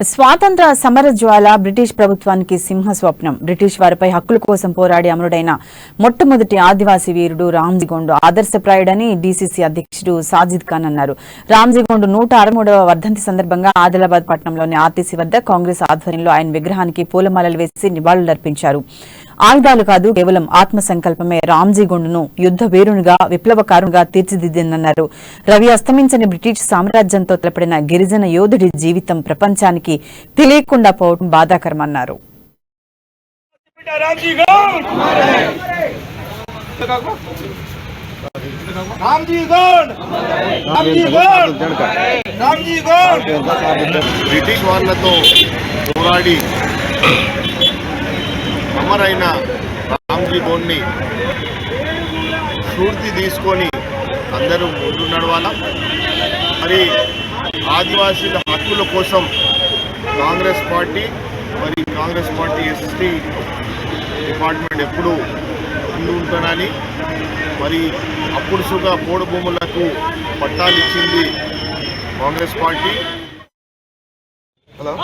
స్వాతంత్ర సమర జ్వాల బ్రిటిష్ ప్రభుత్వానికి సింహ స్వప్నం. బ్రిటిష్ వారిపై హక్కుల కోసం పోరాడి అమరుడైన మొట్టమొదటి ఆదివాసీ వీరుడు రామ్జీ గోండు ఆదర్శప్రాయుడని డీసీసీ అధ్యక్షుడు సాజిద్ ఖాన్ అన్నారు. రామ్జీ గోండు 163వ వర్ధంతి సందర్భంగా ఆదిలాబాద్ పట్టణంలోని ఆర్టీసీ వద్ద కాంగ్రెస్ ఆధ్వర్యంలో ఆయన విగ్రహానికి పూలమాలలు వేసి నివాళులర్పించారు. ఆయుధాలు కాదు, కేవలం ఆత్మ సంకల్పమే రామ్జీ గోండును యుద్ధ వీరునిగా, విప్లవకారునిగా తీర్చిదిద్దిందన్నారు. రవి అస్తమించని బ్రిటిష్ సామ్రాజ్యంతో తలపడిన గిరిజన యోధుడి జీవితం ప్రపంచానికి తెలియకుండా పోవడం బాధాకరమన్నారు. బ్రిటిష్ వాళ్ళతో పోరాడి అమరైన రామ్జీ గోండ్ని స్ఫూర్తి తీసుకొని అందరూ ముందు నడవాలా. మరి ఆదివాసీల హక్కుల కోసం కాంగ్రెస్ పార్టీ ఎస్టీ డిపార్ట్మెంట్ ఎప్పుడూ ముందు ఉంటుందని, మరి అప్పుడుసుగా పోడు భూములకు పట్టాలు ఇచ్చింది కాంగ్రెస్ పార్టీ. హలో